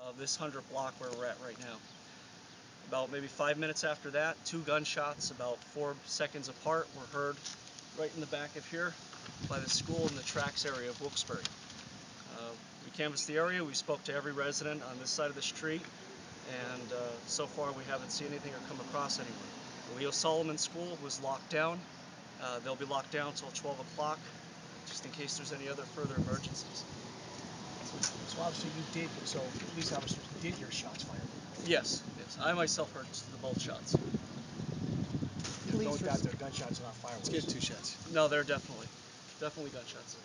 of this 100 block where we're at right now. About maybe 5 minutes after that, 2 gunshots about 4 seconds apart were heard right in the back of here by the school in the tracks area of Wilkes-Barre. We canvassed the area, we spoke to every resident on this side of the street, and so far we haven't seen anything or come across anyone. The Leo Solomon School was locked down. They'll be locked down until 12 o'clock, just in case there's any other further emergencies. So obviously police officers did hear shots fired? Yes, yes. I myself heard both shots. There's no doubt they're gunshots, not fireworks. Let's get 2 shots. No, they're definitely gunshots.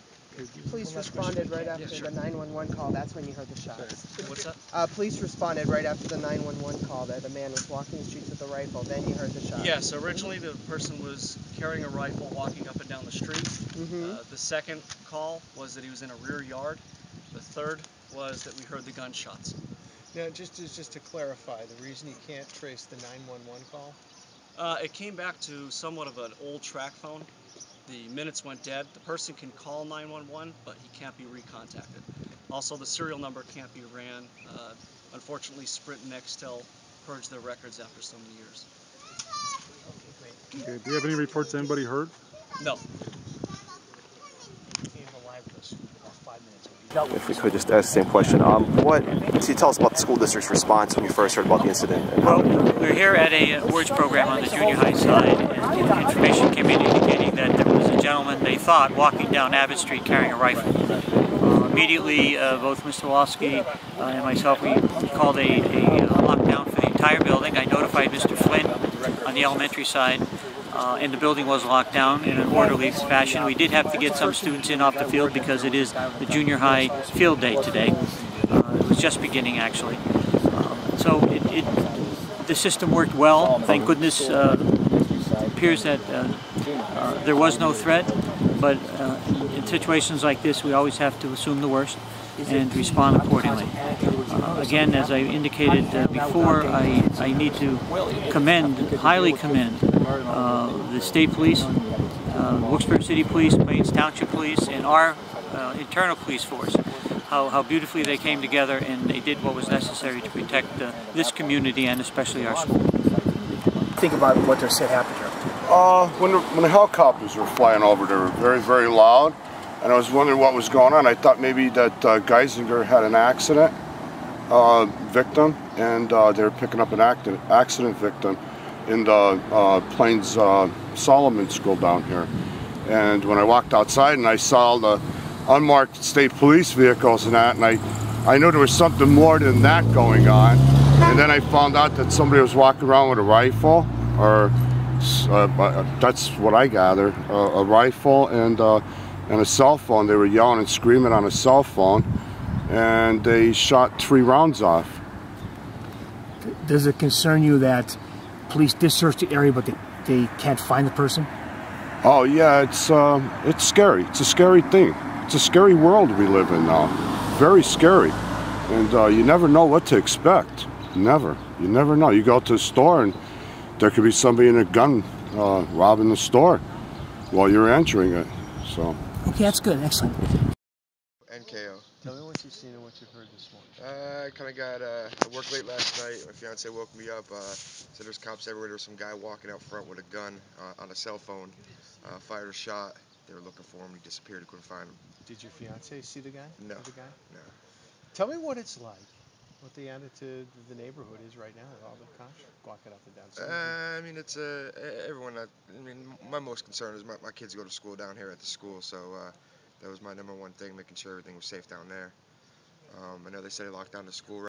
Police responded right after the 911 call. That's when you heard the shots. What's that? Police responded right after the 911 call that a man was walking the streets with a rifle. Then you heard the shots. Yeah, so originally the person was carrying a rifle walking up and down the street. The second call was that he was in a rear yard. The third was that we heard the gunshots. Now, just to clarify, the reason you can't trace the 911 call? It came back to somewhat of an old track phone. The minutes went dead. The person can call 911, but he can't be recontacted. Also, the serial number can't be ran. Unfortunately, Sprint and Nextel purged their records after so many years. Okay, do you have any reports of anybody hurt? No. If we could just ask the same question, what can you tell us about the school district's response when you first heard about the incident? Well, we're here at a awards program on the junior high side, and information came in indicating that there was a gentleman, they thought, walking down Abbott Street carrying a rifle. Immediately, both Mr. Walski and myself, we called a lockdown for the entire building. I notified Mr. Flynn on the elementary side, and the building was locked down in an orderly fashion. We did have to get some students in off the field because it is the junior high field day today. It was just beginning, actually. So the system worked well. Thank goodness. It appears that there was no threat, but in situations like this we always have to assume the worst and respond accordingly. Again, as I indicated before, I need to highly commend the state police, Wilkes-Barre City Police, Plains Township Police, and our internal police force. How beautifully they came together and they did what was necessary to protect this community and especially our school. Think about what they said happened here. When the helicopters were flying over, they were very, very loud, and I was wondering what was going on. I thought maybe that Geisinger had an accident victim, and they were picking up an accident victim in the Plains Solomon School down here. And when I walked outside and I saw the unmarked state police vehicles and that, and I knew there was something more than that going on. And then I found out that somebody was walking around with a rifle, or that's what I gather, a rifle and a cell phone. They were yelling and screaming on a cell phone, and they shot 3 rounds off. Does it concern you that police did search the area but they can't find the person? Oh yeah, it's scary. It's a scary thing. It's a scary world we live in now. Very scary. And you never know what to expect. Never. You never know. You go to a store and there could be somebody in a gun robbing the store while you're entering it. So. Okay, that's good. Excellent. NKO. Tell me what you've seen and what you've heard this morning. I kind of got, I worked late last night. My fiance woke me up. Said there's cops everywhere. There was some guy walking out front with a gun on a cell phone. Fired a shot. They were looking for him. He disappeared. He couldn't find him. Did your fiance see the guy? No. The guy? No. Tell me what it's like, what the attitude of the neighborhood is right now with all the cops walking up and down. I mean, it's everyone. My most concern is my kids go to school down here at the school, so that was my #1 thing, making sure everything was safe down there. I know they said they locked down the school